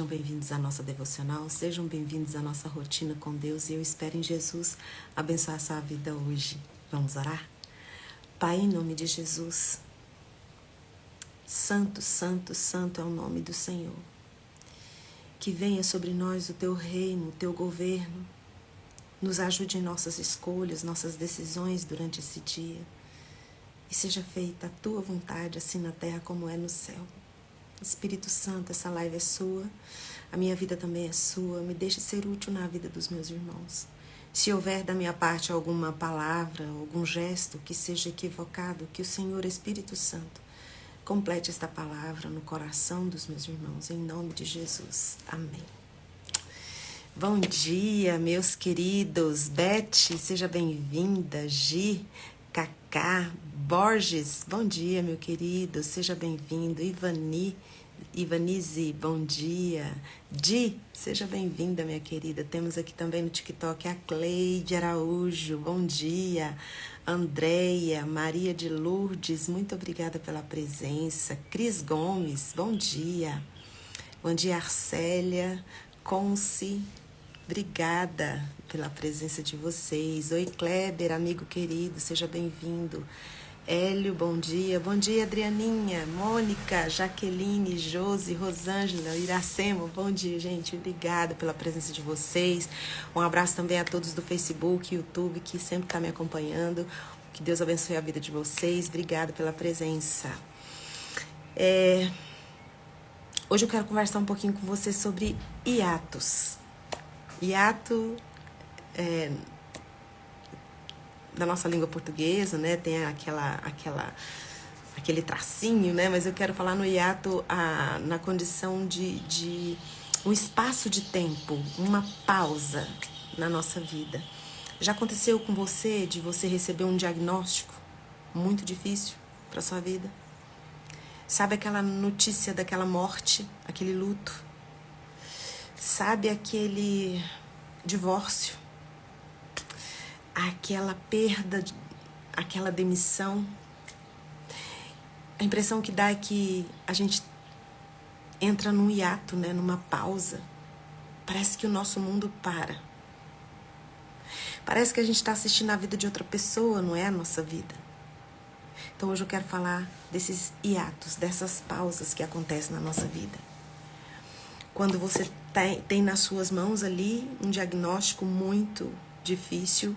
Sejam bem-vindos à nossa devocional, sejam bem-vindos à nossa rotina com Deus e eu espero em Jesus abençoar a sua vida hoje. Vamos orar? Pai, em nome de Jesus, Santo, Santo, Santo é o nome do Senhor. Que venha sobre nós o Teu reino, o Teu governo, nos ajude em nossas escolhas, nossas decisões durante esse dia e seja feita a Tua vontade, assim na terra como é no céu. Espírito Santo, essa live é sua, a minha vida também é sua, me deixe ser útil na vida dos meus irmãos. Se houver da minha parte alguma palavra, algum gesto que seja equivocado, que o Senhor Espírito Santo complete esta palavra no coração dos meus irmãos, em nome de Jesus. Amém. Bom dia, meus queridos. Beth, seja bem-vinda. Gi, Cacá, Borges, bom dia, meu querido. Seja bem-vindo. Ivanize, bom dia. Di, seja bem-vinda, minha querida. Temos aqui também no TikTok a Cleide Araújo, bom dia. Andréia, Maria de Lourdes, muito obrigada pela presença. Cris Gomes, bom dia. Bom dia, Arcélia, Conce, obrigada pela presença de vocês. Oi, Kleber, amigo querido, seja bem-vindo. Hélio, bom dia. Bom dia, Adrianinha, Mônica, Jaqueline, Josi, Rosângela, Iracema, bom dia, gente. Obrigada pela presença de vocês. Um abraço também a todos do Facebook, YouTube, que sempre estão me acompanhando. Que Deus abençoe a vida de vocês. Obrigada pela presença. Hoje eu quero conversar um pouquinho com você sobre hiatos. Hiato da nossa língua portuguesa, né? Tem aquele tracinho, né? Mas eu quero falar no hiato na condição de um espaço de tempo, uma pausa na nossa vida. Já aconteceu com você de você receber um diagnóstico muito difícil para sua vida? Sabe aquela notícia daquela morte, aquele luto? Sabe aquele divórcio? Aquela perda, aquela demissão? A impressão que dá é que a gente entra num hiato, né? Numa pausa. Parece que o nosso mundo para. Parece que a gente está assistindo a vida de outra pessoa, não é a nossa vida. Então hoje eu quero falar desses hiatos, dessas pausas que acontecem na nossa vida. Quando você tem nas suas mãos ali um diagnóstico muito difícil,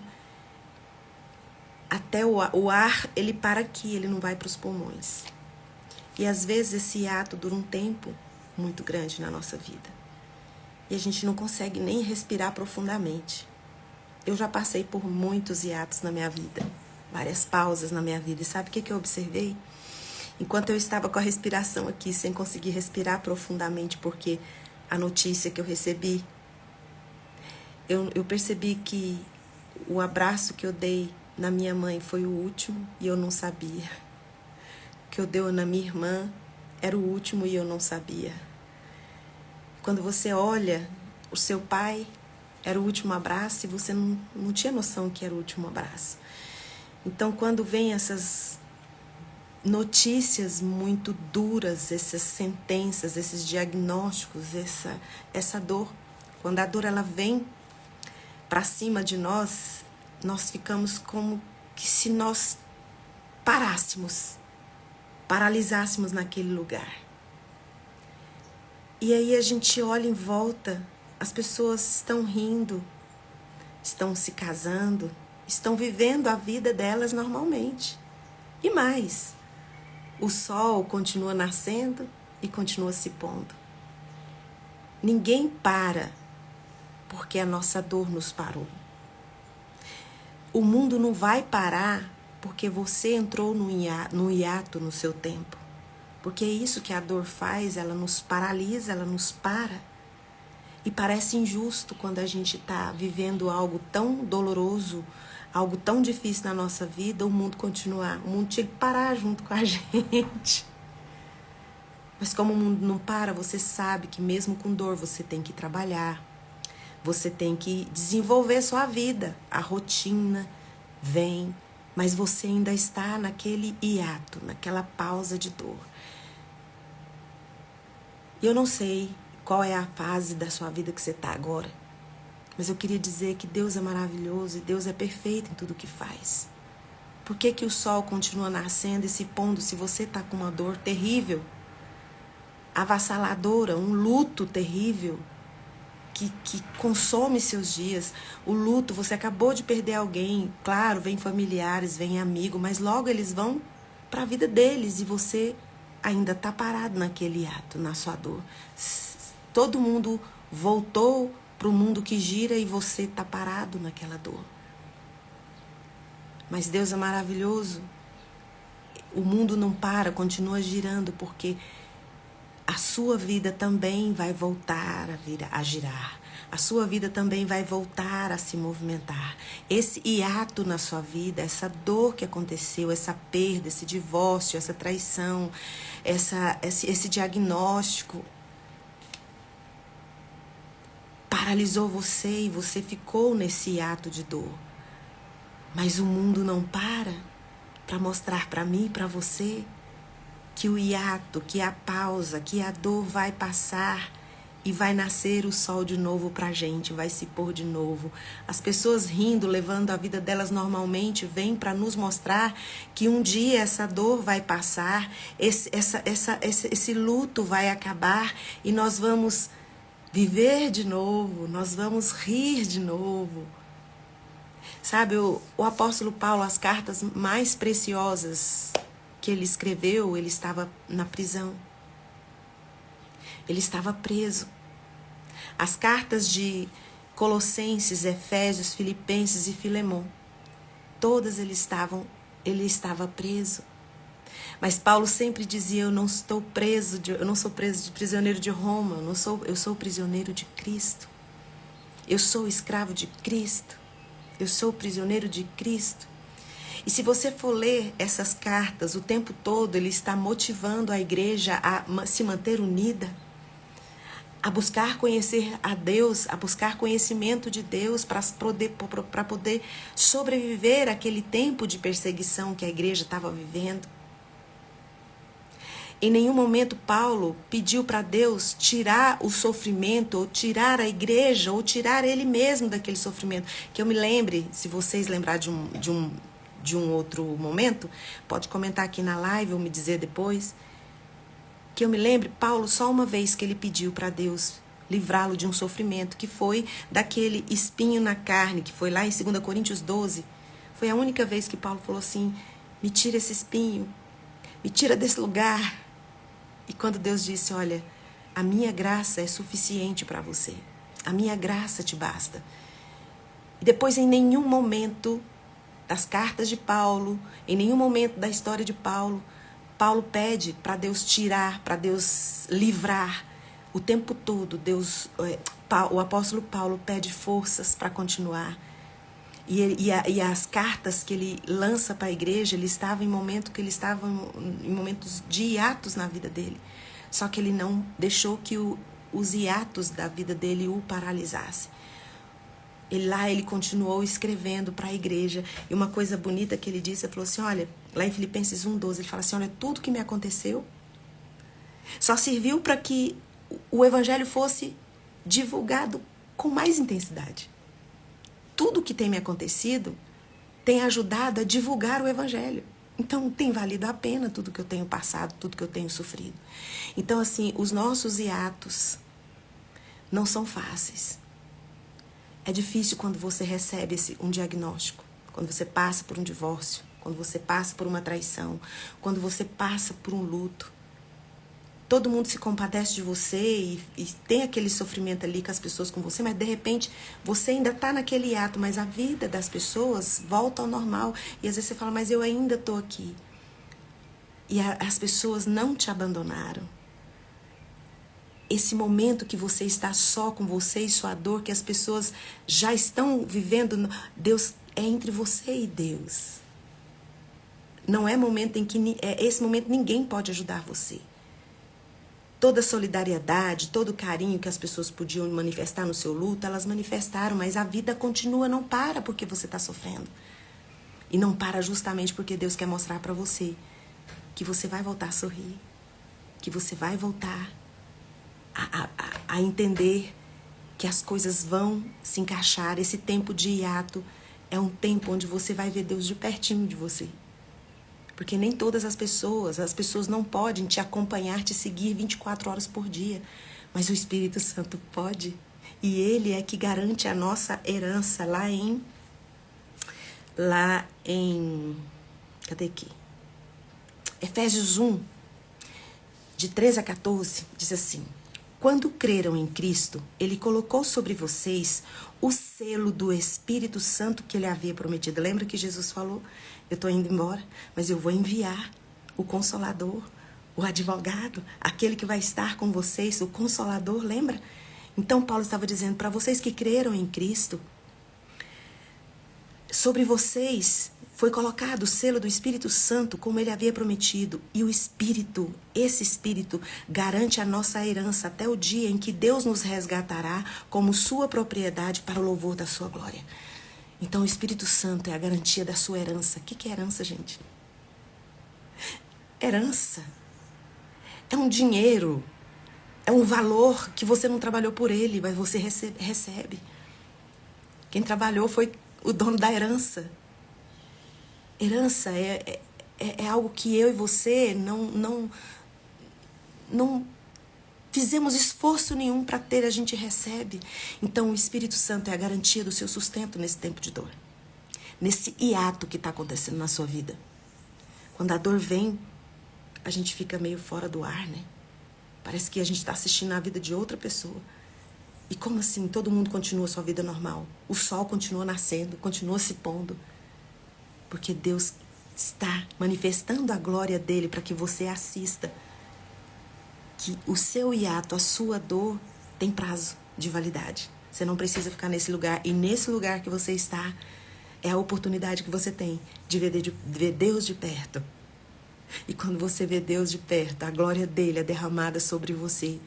até o ar, ele para aqui, ele não vai para os pulmões. E às vezes esse hiato dura um tempo muito grande na nossa vida. E a gente não consegue nem respirar profundamente. Eu já passei por muitos hiatos na minha vida, várias pausas na minha vida. E sabe o que eu observei? Enquanto eu estava com a respiração aqui, sem conseguir respirar profundamente, porque a notícia que eu recebi, eu percebi que o abraço que eu dei na minha mãe foi o último e eu não sabia. O que eu dei na minha irmã era o último e eu não sabia. Quando você olha o seu pai, era o último abraço e você não tinha noção que era o último abraço. Então, quando vem essas notícias muito duras, essas sentenças, esses diagnósticos, essa dor, quando a dor ela vem para cima de nós, nós ficamos como que se nós paralisássemos naquele lugar. E aí a gente olha em volta, as pessoas estão rindo, estão se casando, estão vivendo a vida delas normalmente. E mais, o sol continua nascendo e continua se pondo. Ninguém para porque a nossa dor nos parou. O mundo não vai parar porque você entrou no hiato no seu tempo. Porque é isso que a dor faz, ela nos paralisa, ela nos para. E parece injusto quando a gente está vivendo algo tão doloroso, algo tão difícil na nossa vida, o mundo continuar. O mundo tinha que parar junto com a gente. Mas como o mundo não para, você sabe que mesmo com dor você tem que trabalhar. Você tem que desenvolver sua vida. A rotina vem, mas você ainda está naquele hiato, naquela pausa de dor. E eu não sei qual é a fase da sua vida que você está agora. Mas eu queria dizer que Deus é maravilhoso e Deus é perfeito em tudo que faz. Por que que o sol continua nascendo e se pondo se você está com uma dor terrível, avassaladora, um luto terrível, que consome seus dias? O luto, você acabou de perder alguém, claro, vem familiares, vem amigo, mas logo eles vão para a vida deles e você ainda está parado naquele ato, na sua dor. Todo mundo voltou para o mundo que gira e você está parado naquela dor. Mas Deus é maravilhoso. O mundo não para, continua girando, porque a sua vida também vai voltar a girar. A sua vida também vai voltar a se movimentar. Esse hiato na sua vida, essa dor que aconteceu, essa perda, esse divórcio, essa traição, esse diagnóstico, paralisou você e você ficou nesse hiato de dor. Mas o mundo não para mostrar para mim e para você que o hiato, que a pausa, que a dor vai passar e vai nascer o sol de novo pra gente, vai se pôr de novo. As pessoas rindo, levando a vida delas normalmente, vêm para nos mostrar que um dia essa dor vai passar, esse luto vai acabar e nós vamos viver de novo, nós vamos rir de novo. Sabe, o apóstolo Paulo, as cartas mais preciosas que ele escreveu, ele estava na prisão. Ele estava preso. As cartas de Colossenses, Efésios, Filipenses e Filemon, todas ele estava preso. Mas Paulo sempre dizia: eu não sou preso de prisioneiro de Roma, eu sou prisioneiro de Cristo. Eu sou escravo de Cristo. Eu sou prisioneiro de Cristo. E se você for ler essas cartas, o tempo todo ele está motivando a igreja a se manter unida, a buscar conhecer a Deus, a buscar conhecimento de Deus para poder sobreviver àquele tempo de perseguição que a igreja estava vivendo. Em nenhum momento Paulo pediu para Deus tirar o sofrimento, ou tirar a igreja, ou tirar ele mesmo daquele sofrimento. Que eu me lembre, se vocês lembrarem de um outro momento, pode comentar aqui na live ou me dizer depois. Que eu me lembre, Paulo, só uma vez que ele pediu para Deus livrá-lo de um sofrimento, que foi daquele espinho na carne, que foi lá em 2 Coríntios 12. Foi a única vez que Paulo falou assim: me tira esse espinho, me tira desse lugar. E quando Deus disse: olha, a minha graça é suficiente para você, a minha graça te basta. E depois, em nenhum momento das cartas de Paulo, em nenhum momento da história de Paulo, Paulo pede para Deus tirar, para Deus livrar. O tempo todo, o apóstolo Paulo pede forças para continuar. E as cartas que ele lança para a igreja, ele estava em momentos de hiatos na vida dele. Só que ele não deixou que os hiatos da vida dele o paralisassem. Ele continuou escrevendo para a igreja. E uma coisa bonita que ele disse, ele falou assim: olha, lá em Filipenses 1:12, ele fala assim: olha, tudo que me aconteceu só serviu para que o evangelho fosse divulgado com mais intensidade. Tudo que tem me acontecido tem ajudado a divulgar o evangelho. Então, tem valido a pena tudo que eu tenho passado, tudo que eu tenho sofrido. Então, assim, os nossos hiatos não são fáceis. É difícil quando você recebe um diagnóstico, quando você passa por um divórcio, quando você passa por uma traição, quando você passa por um luto. Todo mundo se compadece de você e tem aquele sofrimento ali com as pessoas com você, mas de repente você ainda está naquele hiato, mas a vida das pessoas volta ao normal. E às vezes você fala: mas eu ainda estou aqui. E as pessoas não te abandonaram. Esse momento que você está só com você e sua dor, que as pessoas já estão vivendo, Deus é entre você e Deus. Não é momento em que esse momento ninguém pode ajudar você. Toda a solidariedade, todo o carinho que as pessoas podiam manifestar no seu luto, elas manifestaram, mas a vida continua, não para porque você está sofrendo. E não para justamente porque Deus quer mostrar para você que você vai voltar a sorrir, que você vai voltar a entender que as coisas vão se encaixar. Esse tempo de hiato é um tempo onde você vai ver Deus de pertinho de você. Porque nem todas as pessoas não podem te acompanhar, te seguir 24 horas por dia. Mas o Espírito Santo pode. E Ele é que garante a nossa herança lá em... Cadê aqui? Efésios 1, de 13 a 14, diz assim: quando creram em Cristo, Ele colocou sobre vocês o selo do Espírito Santo que Ele havia prometido. Lembra que Jesus falou: eu estou indo embora, mas eu vou enviar o Consolador, o advogado, aquele que vai estar com vocês, o Consolador, lembra? Então Paulo estava dizendo para vocês que creram em Cristo, sobre vocês foi colocado o selo do Espírito Santo, como Ele havia prometido. E o Espírito, esse Espírito, garante a nossa herança até o dia em que Deus nos resgatará como sua propriedade para o louvor da sua glória. Então o Espírito Santo é a garantia da sua herança. O que é herança, gente? Herança é um dinheiro, é um valor que você não trabalhou por ele, mas você recebe. Quem trabalhou foi o dono da herança. Herança é algo que eu e você não fizemos esforço nenhum para ter, a gente recebe. Então o Espírito Santo é a garantia do seu sustento nesse tempo de dor. Nesse hiato que está acontecendo na sua vida. Quando a dor vem, a gente fica meio fora do ar, né? Parece que a gente está assistindo a vida de outra pessoa. E como assim? Todo mundo continua a sua vida normal. O sol continua nascendo, continua se pondo. Porque Deus está manifestando a glória dele para que você assista. Que o seu hiato, a sua dor, tem prazo de validade. Você não precisa ficar nesse lugar. E nesse lugar que você está, é a oportunidade que você tem de ver Deus de perto. E quando você vê Deus de perto, a glória dele é derramada sobre você.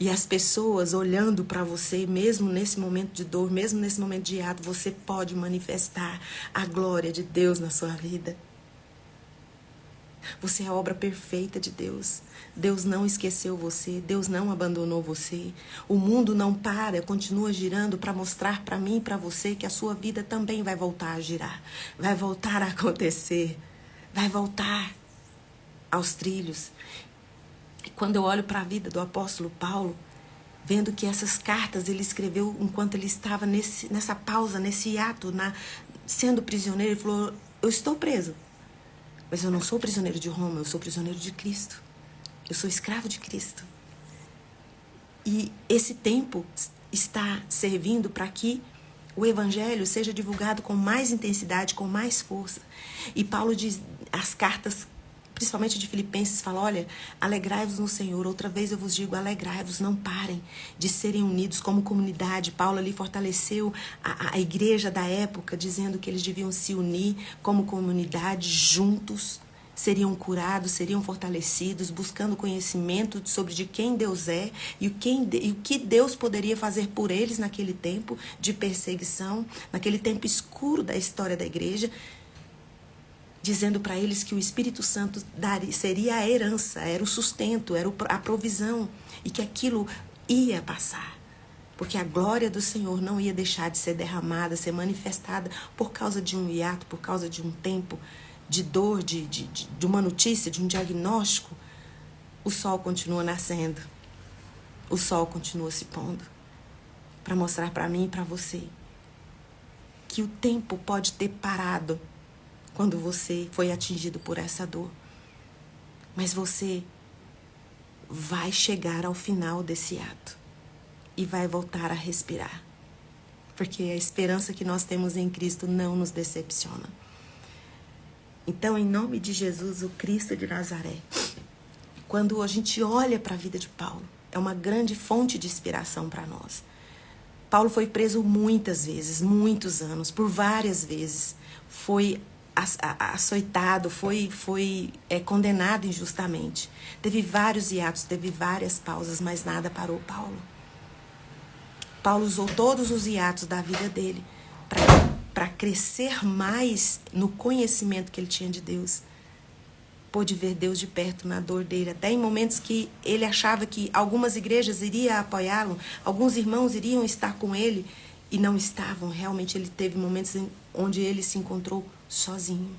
E as pessoas olhando para você, mesmo nesse momento de dor, mesmo nesse momento de hiato, você pode manifestar a glória de Deus na sua vida. Você é a obra perfeita de Deus. Deus não esqueceu você, Deus não abandonou você. O mundo não para, continua girando para mostrar para mim e para você que a sua vida também vai voltar a girar. Vai voltar a acontecer. Vai voltar aos trilhos. E quando eu olho para a vida do apóstolo Paulo, vendo que essas cartas ele escreveu enquanto ele estava nessa pausa, nesse hiato, sendo prisioneiro, ele falou: eu estou preso, mas eu não sou prisioneiro de Roma, eu sou prisioneiro de Cristo. Eu sou escravo de Cristo. E esse tempo está servindo para que o evangelho seja divulgado com mais intensidade, com mais força. E Paulo diz, as cartas, principalmente de Filipenses, fala: olha, alegrai-vos no Senhor. Outra vez eu vos digo, alegrai-vos, não parem de serem unidos como comunidade. Paulo ali fortaleceu a igreja da época, dizendo que eles deviam se unir como comunidade, juntos, seriam curados, seriam fortalecidos, buscando conhecimento sobre de quem Deus é e o que Deus poderia fazer por eles naquele tempo de perseguição, naquele tempo escuro da história da igreja, dizendo para eles que o Espírito Santo seria a herança, era o sustento, era a provisão, e que aquilo ia passar. Porque a glória do Senhor não ia deixar de ser derramada, ser manifestada por causa de um hiato, por causa de um tempo de dor, de uma notícia, de um diagnóstico. O sol continua nascendo, o sol continua se pondo, para mostrar para mim e para você que o tempo pode ter parado quando você foi atingido por essa dor. Mas você vai chegar ao final desse ato e vai voltar a respirar. Porque a esperança que nós temos em Cristo não nos decepciona. Então, em nome de Jesus, o Cristo de Nazaré, quando a gente olha para a vida de Paulo, é uma grande fonte de inspiração para nós. Paulo foi preso muitas vezes, muitos anos, por várias vezes. Foi açoitado, foi condenado injustamente. Teve vários hiatos, teve várias pausas, mas nada parou Paulo. Paulo usou todos os hiatos da vida dele para crescer mais no conhecimento que ele tinha de Deus. pôde ver Deus de perto na dor dele, até em momentos que ele achava que algumas igrejas iriam apoiá-lo, alguns irmãos iriam estar com ele e não estavam. Realmente ele teve momentos onde ele se encontrou sozinho.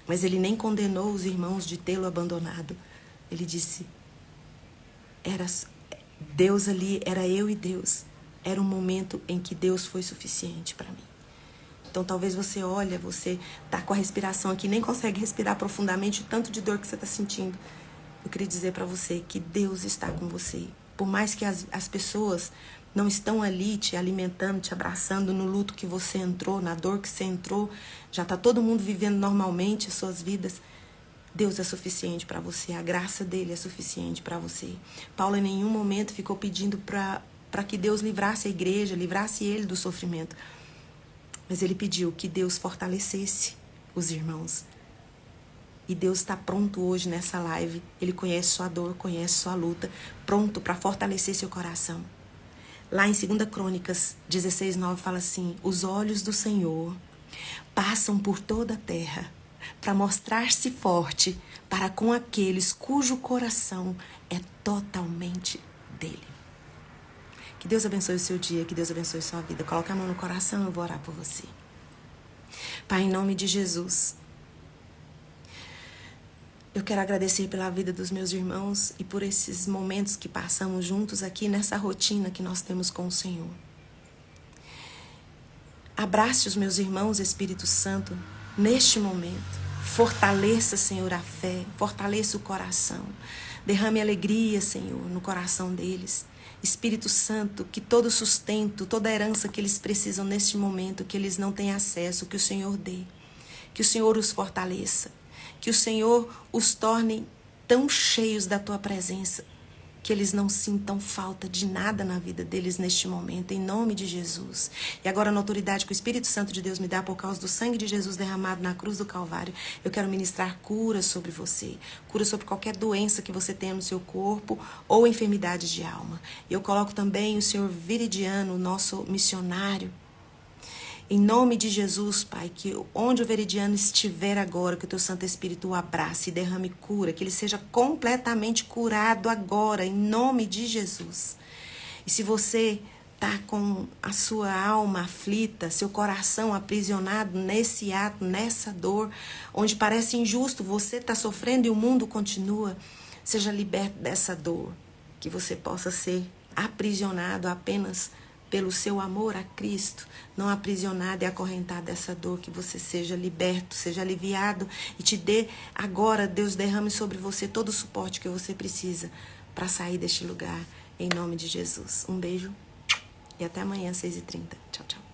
Mas ele nem condenou os irmãos de tê-lo abandonado. Ele disse, era Deus ali, era eu e Deus. Era um momento em que Deus foi suficiente para mim. Então talvez você olha, você tá com a respiração aqui, nem consegue respirar profundamente, o tanto de dor que você está sentindo. Eu queria dizer para você que Deus está com você. Por mais que as pessoas não estão ali te alimentando, te abraçando no luto que você entrou, na dor que você entrou, já está todo mundo vivendo normalmente as suas vidas. Deus é suficiente para você, a graça dele é suficiente para você. Paulo em nenhum momento ficou pedindo para que Deus livrasse a igreja, livrasse ele do sofrimento. Mas ele pediu que Deus fortalecesse os irmãos. E Deus está pronto hoje nessa live. Ele conhece sua dor, conhece sua luta, pronto para fortalecer seu coração. Lá em 2 Crônicas 16:9 fala assim: os olhos do Senhor passam por toda a terra para mostrar-se forte para com aqueles cujo coração é totalmente dele. Que Deus abençoe o seu dia, que Deus abençoe sua vida. Coloque a mão no coração, eu vou orar por você. Pai, em nome de Jesus, eu quero agradecer pela vida dos meus irmãos e por esses momentos que passamos juntos aqui nessa rotina que nós temos com o Senhor. Abrace os meus irmãos, Espírito Santo, neste momento. Fortaleça, Senhor, a fé, fortaleça o coração. Derrame alegria, Senhor, no coração deles. Espírito Santo, que todo sustento, toda herança que eles precisam neste momento, que eles não têm acesso, que o Senhor dê. Que o Senhor os fortaleça. Que o Senhor os torne tão cheios da tua presença que eles não sintam falta de nada na vida deles neste momento, em nome de Jesus. E agora, na autoridade que o Espírito Santo de Deus me dá por causa do sangue de Jesus derramado na cruz do Calvário, eu quero ministrar cura sobre você, cura sobre qualquer doença que você tenha no seu corpo ou enfermidade de alma. E eu coloco também o Senhor Veridiano, o nosso missionário, em nome de Jesus, Pai, que onde o Veridiano estiver agora, que o Teu Santo Espírito o abrace e derrame cura, que ele seja completamente curado agora, em nome de Jesus. E se você está com a sua alma aflita, seu coração aprisionado nesse ato, nessa dor, onde parece injusto, você está sofrendo e o mundo continua, seja liberto dessa dor, que você possa ser aprisionado apenas pelo seu amor a Cristo, não aprisionado e acorrentado dessa dor, que você seja liberto, seja aliviado e te dê agora, Deus derrame sobre você todo o suporte que você precisa para sair deste lugar, em nome de Jesus. Um beijo e até amanhã, 6h30. Tchau, tchau.